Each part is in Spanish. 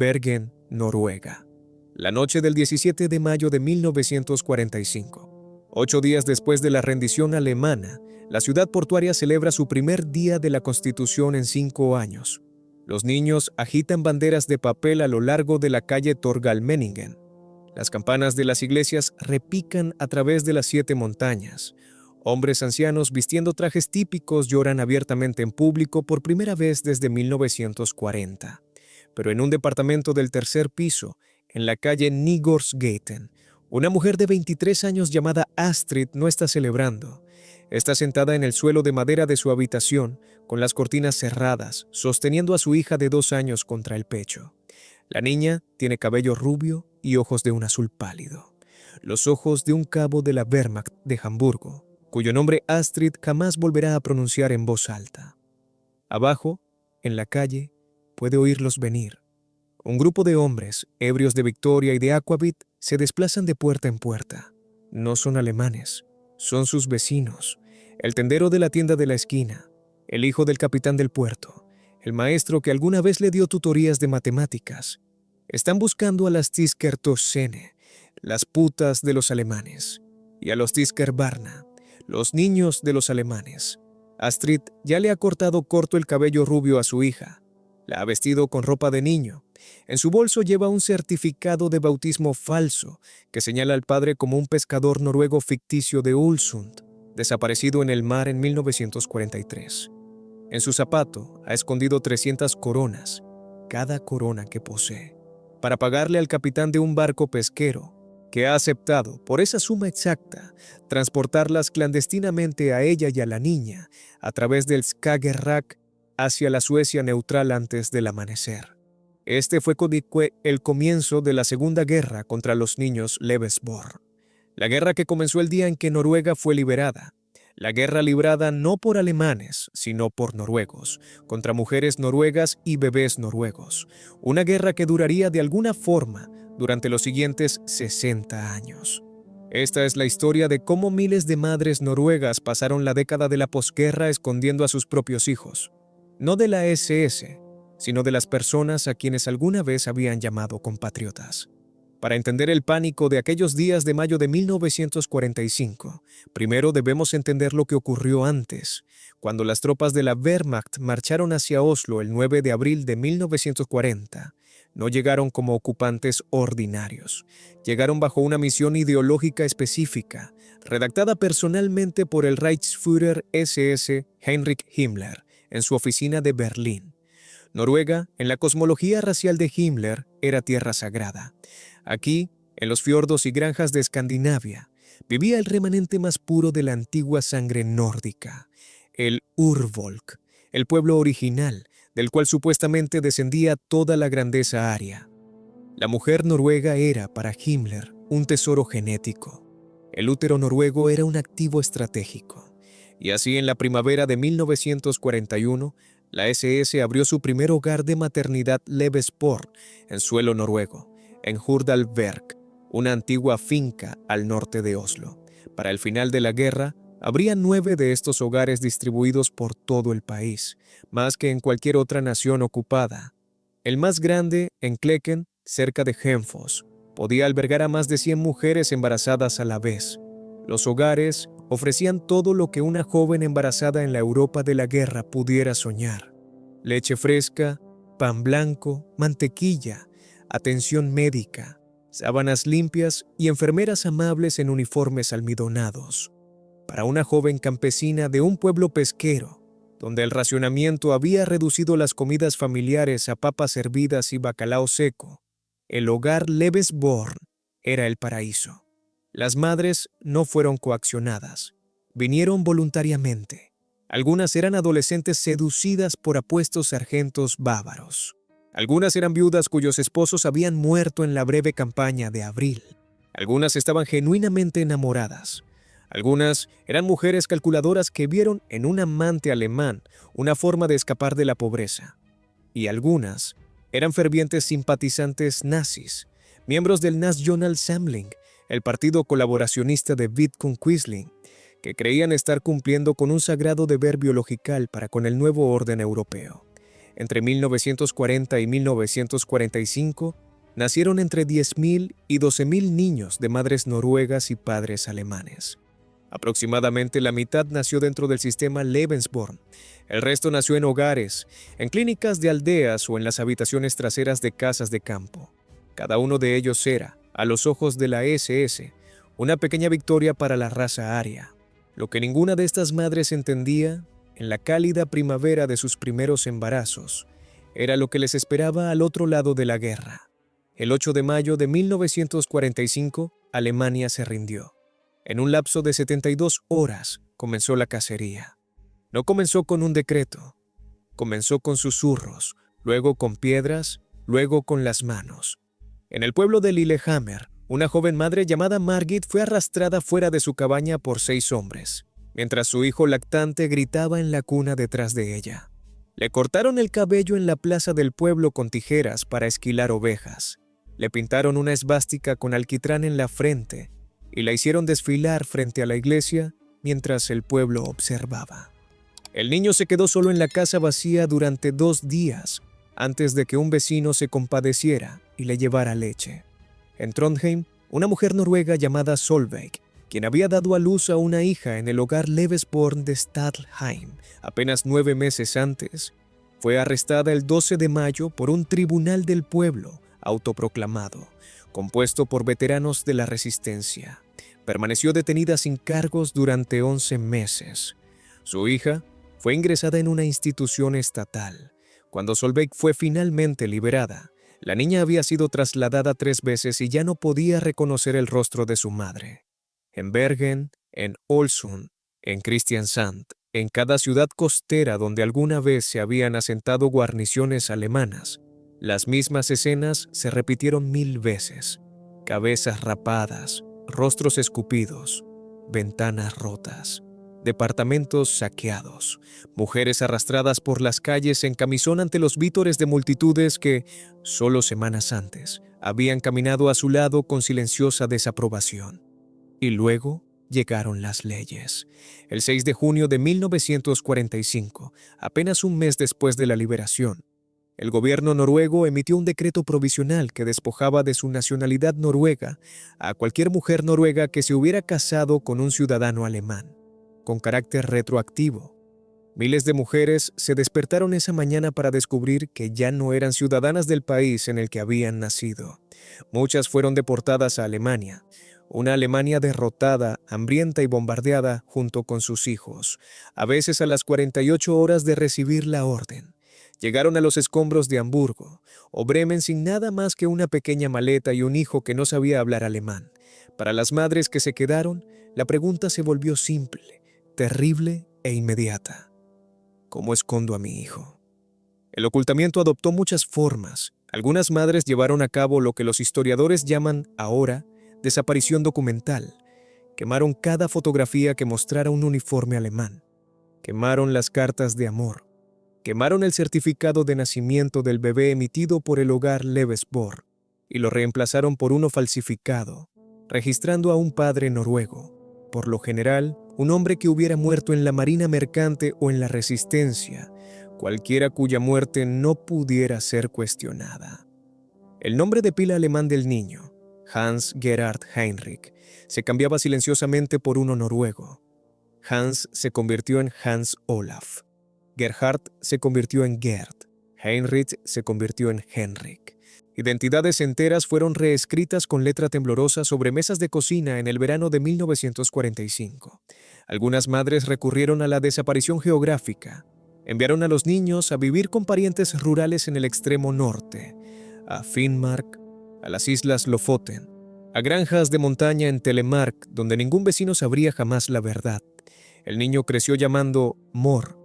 Bergen, Noruega. La noche del 17 de mayo de 1945. 8 días después de la rendición alemana, la ciudad portuaria celebra su primer día de la Constitución en 5 años. Los niños agitan banderas de papel a lo largo de la calle Torgallmenningen. Las campanas de las iglesias repican a través de las 7 montañas. Hombres ancianos vistiendo trajes típicos lloran abiertamente en público por primera vez desde 1940. Pero en un departamento del tercer piso, en la calle Nygårdsgaten, una mujer de 23 años llamada Astrid no está celebrando. Está sentada en el suelo de madera de su habitación, con las cortinas cerradas, sosteniendo a su hija de 2 años contra el pecho. La niña tiene cabello rubio y ojos de un azul pálido. Los ojos de un cabo de la Wehrmacht de Hamburgo, cuyo nombre Astrid jamás volverá a pronunciar en voz alta. Abajo, en la calle, puede oírlos venir. Un grupo de hombres, ebrios de Victoria y de Aquavit, se desplazan de puerta en puerta. No son alemanes, son sus vecinos, el tendero de la tienda de la esquina, el hijo del capitán del puerto, el maestro que alguna vez le dio tutorías de matemáticas. Están buscando a las Tiskertossene, las putas de los alemanes, y a los Tiskerbarna, los niños de los alemanes. Astrid ya le ha cortado corto el cabello rubio a su hija. La ha vestido con ropa de niño. En su bolso lleva un certificado de bautismo falso que señala al padre como un pescador noruego ficticio de Ulsund, desaparecido en el mar en 1943. En su zapato ha escondido 300 coronas, cada corona que posee, para pagarle al capitán de un barco pesquero que ha aceptado, por esa suma exacta, transportarlas clandestinamente a ella y a la niña a través del Skagerrak hacia la Suecia neutral antes del amanecer. Este fue el comienzo de la Segunda Guerra contra los niños Lebesborn. La guerra que comenzó el día en que Noruega fue liberada. La guerra librada no por alemanes, sino por noruegos, contra mujeres noruegas y bebés noruegos. Una guerra que duraría de alguna forma durante los siguientes 60 años. Esta es la historia de cómo miles de madres noruegas pasaron la década de la posguerra escondiendo a sus propios hijos. No de la SS, sino de las personas a quienes alguna vez habían llamado compatriotas. Para entender el pánico de aquellos días de mayo de 1945, primero debemos entender lo que ocurrió antes, cuando las tropas de la Wehrmacht marcharon hacia Oslo el 9 de abril de 1940. No llegaron como ocupantes ordinarios. Llegaron bajo una misión ideológica específica, redactada personalmente por el Reichsführer SS Heinrich Himmler en su oficina de Berlín. Noruega, en la cosmología racial de Himmler, era tierra sagrada. Aquí, en los fiordos y granjas de Escandinavia, vivía el remanente más puro de la antigua sangre nórdica, el Urvolk, el pueblo original, del cual supuestamente descendía toda la grandeza aria. La mujer noruega era, para Himmler, un tesoro genético. El útero noruego era un activo estratégico. Y así, en la primavera de 1941, la SS abrió su primer hogar de maternidad Lebesborn en suelo noruego, en Hurdalsberg, una antigua finca al norte de Oslo. Para el final de la guerra, habría 9 de estos hogares distribuidos por todo el país, más que en cualquier otra nación ocupada. El más grande, en Kleken, cerca de Hemfoss, podía albergar a más de 100 mujeres embarazadas a la vez. Los hogares ofrecían todo lo que una joven embarazada en la Europa de la guerra pudiera soñar: leche fresca, pan blanco, mantequilla, atención médica, sábanas limpias y enfermeras amables en uniformes almidonados. Para una joven campesina de un pueblo pesquero, donde el racionamiento había reducido las comidas familiares a papas hervidas y bacalao seco, el hogar Lebesborn era el paraíso. Las madres no fueron coaccionadas, vinieron voluntariamente. Algunas eran adolescentes seducidas por apuestos sargentos bávaros. Algunas eran viudas cuyos esposos habían muerto en la breve campaña de abril. Algunas estaban genuinamente enamoradas. Algunas eran mujeres calculadoras que vieron en un amante alemán una forma de escapar de la pobreza. Y algunas eran fervientes simpatizantes nazis, miembros del Nationalsamling, el partido colaboracionista de Vidkun Quisling, que creían estar cumpliendo con un sagrado deber biological para con el nuevo orden europeo. Entre 1940 y 1945, nacieron entre 10.000 y 12.000 niños de madres noruegas y padres alemanes. Aproximadamente la mitad nació dentro del sistema Lebensborn. El resto nació en hogares, en clínicas de aldeas o en las habitaciones traseras de casas de campo. Cada uno de ellos era, a los ojos de la SS, una pequeña victoria para la raza aria. Lo que ninguna de estas madres entendía, en la cálida primavera de sus primeros embarazos, era lo que les esperaba al otro lado de la guerra. El 8 de mayo de 1945, Alemania se rindió. En un lapso de 72 horas comenzó la cacería. No comenzó con un decreto. Comenzó con susurros, luego con piedras, luego con las manos. En el pueblo de Lillehammer, una joven madre llamada Margit fue arrastrada fuera de su cabaña por 6 hombres, mientras su hijo lactante gritaba en la cuna detrás de ella. Le cortaron el cabello en la plaza del pueblo con tijeras para esquilar ovejas. Le pintaron una esvástica con alquitrán en la frente y la hicieron desfilar frente a la iglesia mientras el pueblo observaba. El niño se quedó solo en la casa vacía durante 2 días antes de que un vecino se compadeciera y le llevara leche. En Trondheim, una mujer noruega llamada Solveig, quien había dado a luz a una hija en el hogar Lebensborn de Stadheim apenas 9 meses antes, fue arrestada el 12 de mayo por un tribunal del pueblo autoproclamado, compuesto por veteranos de la resistencia. Permaneció detenida sin cargos durante 11 meses. Su hija fue ingresada en una institución estatal. Cuando Solveig fue finalmente liberada, la niña había sido trasladada 3 veces y ya no podía reconocer el rostro de su madre. En Bergen, en Ålesund, en Kristiansand, en cada ciudad costera donde alguna vez se habían asentado guarniciones alemanas, las mismas escenas se repitieron 1000 veces. Cabezas rapadas, rostros escupidos, ventanas rotas, departamentos saqueados, mujeres arrastradas por las calles en camisón ante los vítores de multitudes que, solo semanas antes, habían caminado a su lado con silenciosa desaprobación. Y luego llegaron las leyes. El 6 de junio de 1945, apenas un mes después de la liberación, el gobierno noruego emitió un decreto provisional que despojaba de su nacionalidad noruega a cualquier mujer noruega que se hubiera casado con un ciudadano alemán, con carácter retroactivo. Miles de mujeres se despertaron esa mañana para descubrir que ya no eran ciudadanas del país en el que habían nacido. Muchas fueron deportadas a Alemania, una Alemania derrotada, hambrienta y bombardeada junto con sus hijos, a veces a las 48 horas de recibir la orden. Llegaron a los escombros de Hamburgo o Bremen sin nada más que una pequeña maleta y un hijo que no sabía hablar alemán. Para las madres que se quedaron, la pregunta se volvió simple, terrible e inmediata. ¿Cómo escondo a mi hijo? El ocultamiento adoptó muchas formas. Algunas madres llevaron a cabo lo que los historiadores llaman ahora desaparición documental. Quemaron cada fotografía que mostrara un uniforme alemán. Quemaron las cartas de amor. Quemaron el certificado de nacimiento del bebé emitido por el hogar Lebensborn y lo reemplazaron por uno falsificado, registrando a un padre noruego, por lo general, un hombre que hubiera muerto en la marina mercante o en la resistencia, cualquiera cuya muerte no pudiera ser cuestionada. El nombre de pila alemán del niño, Hans Gerhard Heinrich, se cambiaba silenciosamente por uno noruego. Hans se convirtió en Hans Olaf. Gerhard se convirtió en Gerd. Heinrich se convirtió en Henrik. Identidades enteras fueron reescritas con letra temblorosa sobre mesas de cocina en el verano de 1945. Algunas madres recurrieron a la desaparición geográfica. Enviaron a los niños a vivir con parientes rurales en el extremo norte, a Finnmark, a las islas Lofoten, a granjas de montaña en Telemark, donde ningún vecino sabría jamás la verdad. El niño creció llamando Mor,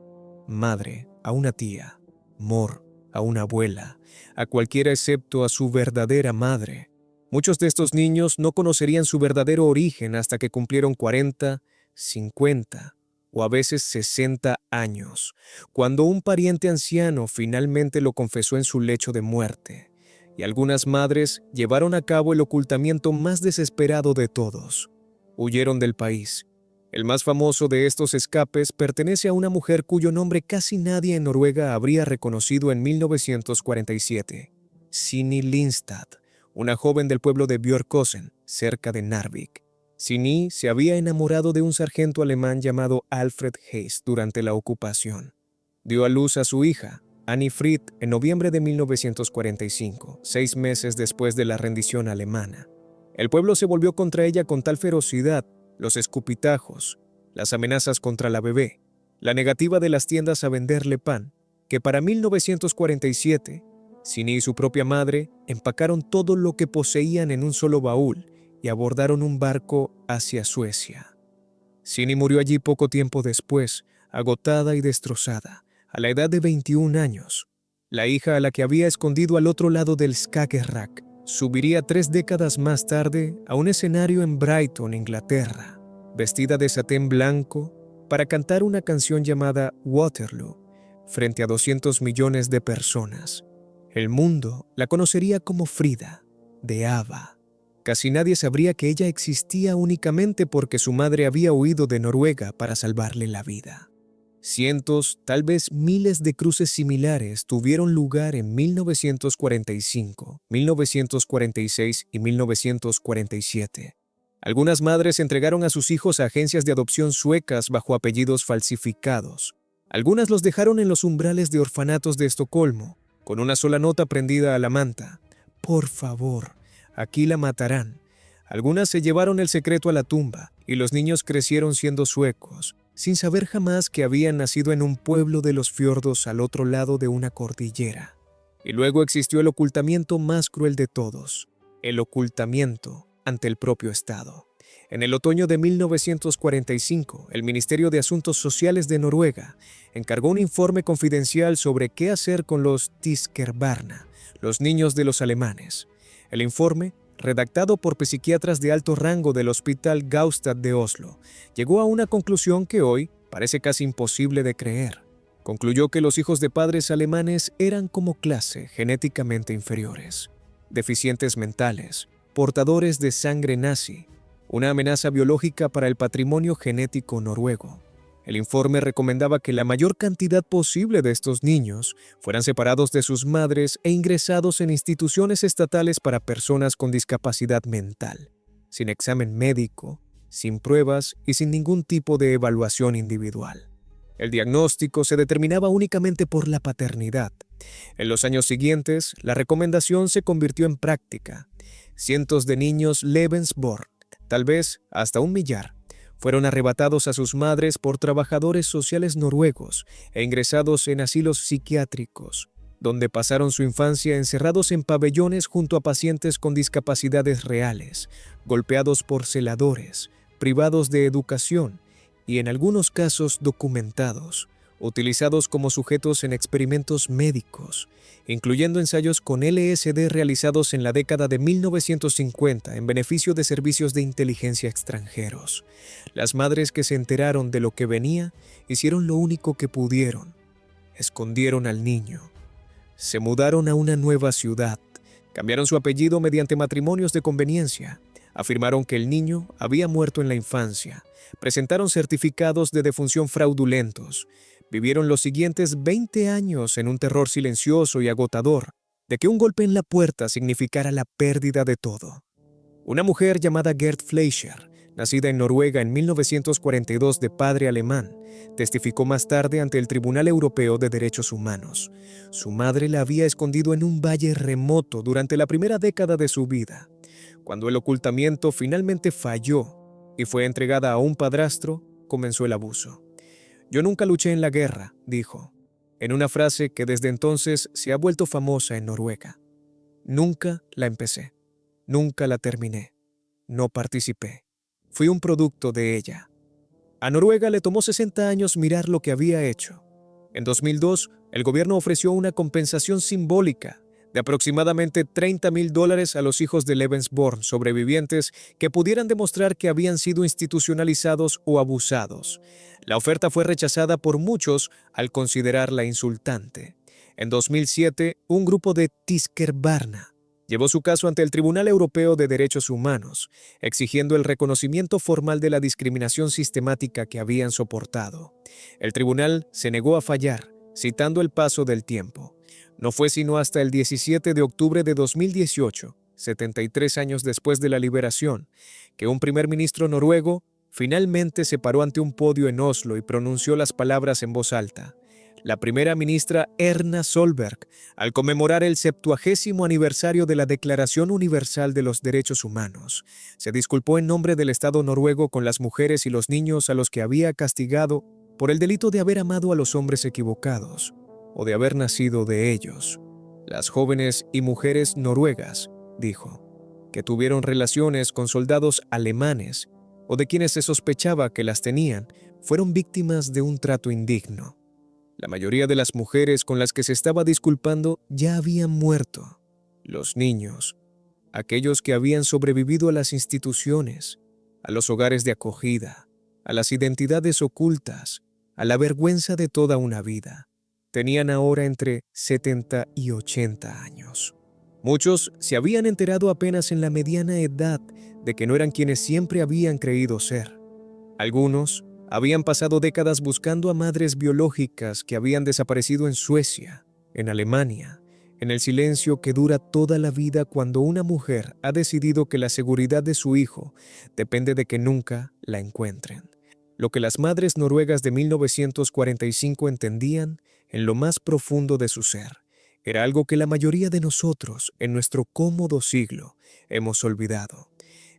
madre, a una tía, Mor, a una abuela, a cualquiera excepto a su verdadera madre. Muchos de estos niños no conocerían su verdadero origen hasta que cumplieron 40, 50 o a veces 60 años, cuando un pariente anciano finalmente lo confesó en su lecho de muerte, y algunas madres llevaron a cabo el ocultamiento más desesperado de todos. Huyeron del país, El más famoso de estos escapes pertenece a una mujer cuyo nombre casi nadie en Noruega habría reconocido en 1947, Sini Lindstad, una joven del pueblo de Bjørkåsen, cerca de Narvik. Sini se había enamorado de un sargento alemán llamado Alfred Hayes durante la ocupación. Dio a luz a su hija, Annie Frid, en noviembre de 1945, 6 meses después de la rendición alemana. El pueblo se volvió contra ella con tal ferocidad, los escupitajos, las amenazas contra la bebé, la negativa de las tiendas a venderle pan, que para 1947, Sini y su propia madre empacaron todo lo que poseían en un solo baúl y abordaron un barco hacia Suecia. Sini murió allí poco tiempo después, agotada y destrozada, a la edad de 21 años. La hija a la que había escondido al otro lado del Skagerrak subiría 3 décadas más tarde a un escenario en Brighton, Inglaterra, vestida de satén blanco, para cantar una canción llamada Waterloo, frente a 200 millones de personas. El mundo la conocería como Frida, de ABBA. Casi nadie sabría que ella existía únicamente porque su madre había huido de Noruega para salvarle la vida. Cientos, tal vez miles de cruces similares tuvieron lugar en 1945, 1946 y 1947. Algunas madres entregaron a sus hijos a agencias de adopción suecas bajo apellidos falsificados. Algunas los dejaron en los umbrales de orfanatos de Estocolmo, con una sola nota prendida a la manta: «Por favor, aquí la matarán». Algunas se llevaron el secreto a la tumba y los niños crecieron siendo suecos, sin saber jamás que habían nacido en un pueblo de los fiordos al otro lado de una cordillera. Y luego existió el ocultamiento más cruel de todos, el ocultamiento ante el propio Estado. En el otoño de 1945, el Ministerio de Asuntos Sociales de Noruega encargó un informe confidencial sobre qué hacer con los Tiskerbarna, los niños de los alemanes. El informe, redactado por psiquiatras de alto rango del Hospital Gaustad de Oslo, llegó a una conclusión que hoy parece casi imposible de creer. Concluyó que los hijos de padres alemanes eran como clase genéticamente inferiores, deficientes mentales, portadores de sangre nazi, una amenaza biológica para el patrimonio genético noruego. El informe recomendaba que la mayor cantidad posible de estos niños fueran separados de sus madres e ingresados en instituciones estatales para personas con discapacidad mental, sin examen médico, sin pruebas y sin ningún tipo de evaluación individual. El diagnóstico se determinaba únicamente por la paternidad. En los años siguientes, la recomendación se convirtió en práctica. Cientos de niños Lebensborn, tal vez hasta 1 millar, fueron arrebatados a sus madres por trabajadores sociales noruegos e ingresados en asilos psiquiátricos, donde pasaron su infancia encerrados en pabellones junto a pacientes con discapacidades reales, golpeados por celadores, privados de educación y en algunos casos documentados, utilizados como sujetos en experimentos médicos, incluyendo ensayos con LSD realizados en la década de 1950 en beneficio de servicios de inteligencia extranjeros. Las madres que se enteraron de lo que venía hicieron lo único que pudieron: escondieron al niño. Se mudaron a una nueva ciudad, cambiaron su apellido mediante matrimonios de conveniencia, afirmaron que el niño había muerto en la infancia, presentaron certificados de defunción fraudulentos. Vivieron los siguientes 20 años en un terror silencioso y agotador de que un golpe en la puerta significara la pérdida de todo. Una mujer llamada Gerd Fleischer, nacida en Noruega en 1942 de padre alemán, testificó más tarde ante el Tribunal Europeo de Derechos Humanos. Su madre la había escondido en un valle remoto durante la primera década de su vida. Cuando el ocultamiento finalmente falló y fue entregada a un padrastro, comenzó el abuso. «Yo nunca luché en la guerra», dijo, en una frase que desde entonces se ha vuelto famosa en Noruega. «Nunca la empecé, nunca la terminé, no participé. Fui un producto de ella». A Noruega le tomó 60 años mirar lo que había hecho. En 2002, el gobierno ofreció una compensación simbólica de aproximadamente $30,000 a los hijos de Lebensborn sobrevivientes que pudieran demostrar que habían sido institucionalizados o abusados. La oferta fue rechazada por muchos al considerarla insultante. En 2007, un grupo de Tiskerbarna Llevó su caso ante el Tribunal Europeo de Derechos Humanos, exigiendo el reconocimiento formal de la discriminación sistemática que habían soportado. El tribunal se negó a fallar, citando el paso del tiempo. No fue sino hasta el 17 de octubre de 2018, 73 años después de la liberación, que un primer ministro noruego finalmente se paró ante un podio en Oslo y pronunció las palabras en voz alta. La primera ministra Erna Solberg, al conmemorar el 70º aniversario de la Declaración Universal de los Derechos Humanos, se disculpó en nombre del Estado noruego con las mujeres y los niños a los que había castigado por el delito de haber amado a los hombres equivocados o de haber nacido de ellos. Las jóvenes y mujeres noruegas, dijo, que tuvieron relaciones con soldados alemanes o de quienes se sospechaba que las tenían, fueron víctimas de un trato indigno. La mayoría de las mujeres con las que se estaba disculpando ya habían muerto. Los niños, aquellos que habían sobrevivido a las instituciones, a los hogares de acogida, a las identidades ocultas, a la vergüenza de toda una vida, tenían ahora entre 70 y 80 años. Muchos se habían enterado apenas en la mediana edad de que no eran quienes siempre habían creído ser. Algunos habían pasado décadas buscando a madres biológicas que habían desaparecido en Suecia, en Alemania, en el silencio que dura toda la vida cuando una mujer ha decidido que la seguridad de su hijo depende de que nunca la encuentren. Lo que las madres noruegas de 1945 entendían en lo más profundo de su ser era algo que la mayoría de nosotros, en nuestro cómodo siglo, hemos olvidado.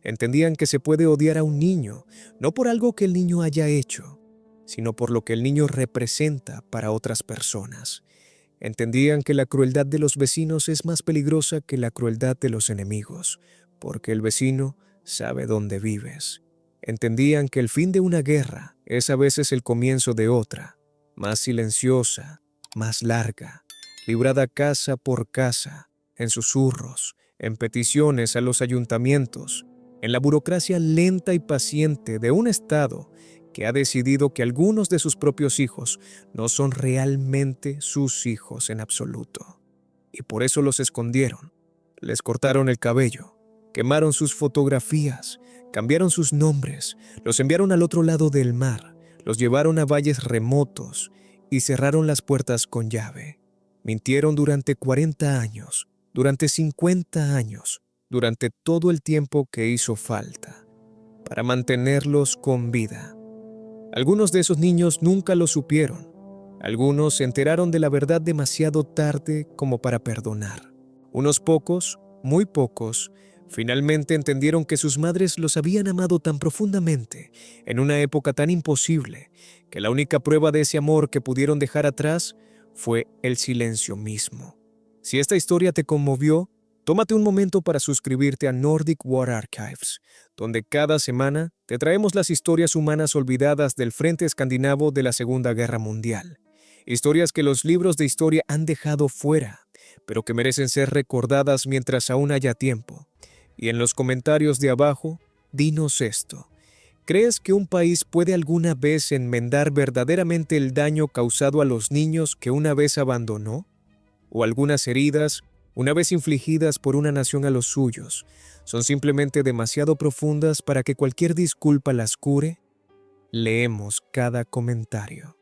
Entendían que se puede odiar a un niño, no por algo que el niño haya hecho, sino por lo que el niño representa para otras personas. Entendían que la crueldad de los vecinos es más peligrosa que la crueldad de los enemigos, porque el vecino sabe dónde vives. Entendían que el fin de una guerra es a veces el comienzo de otra, más silenciosa, más larga, librada casa por casa, en susurros, en peticiones a los ayuntamientos, en la burocracia lenta y paciente de un Estado que ha decidido que algunos de sus propios hijos no son realmente sus hijos en absoluto. Y por eso los escondieron, les cortaron el cabello, quemaron sus fotografías, cambiaron sus nombres, los enviaron al otro lado del mar, los llevaron a valles remotos y cerraron las puertas con llave. Mintieron durante 40 años, durante 50 años, durante todo el tiempo que hizo falta, para mantenerlos con vida. Algunos de esos niños nunca lo supieron. Algunos se enteraron de la verdad demasiado tarde como para perdonar. Unos pocos, muy pocos, finalmente entendieron que sus madres los habían amado tan profundamente, en una época tan imposible, que la única prueba de ese amor que pudieron dejar atrás fue el silencio mismo. Si esta historia te conmovió, tómate un momento para suscribirte a Nordic War Archives, donde cada semana te traemos las historias humanas olvidadas del frente escandinavo de la Segunda Guerra Mundial. Historias que los libros de historia han dejado fuera, pero que merecen ser recordadas mientras aún haya tiempo. Y en los comentarios de abajo, dinos esto. ¿Crees que un país puede alguna vez enmendar verdaderamente el daño causado a los niños que una vez abandonó? ¿O algunas heridas, una vez infligidas por una nación a los suyos, son simplemente demasiado profundas para que cualquier disculpa las cure? Leemos cada comentario.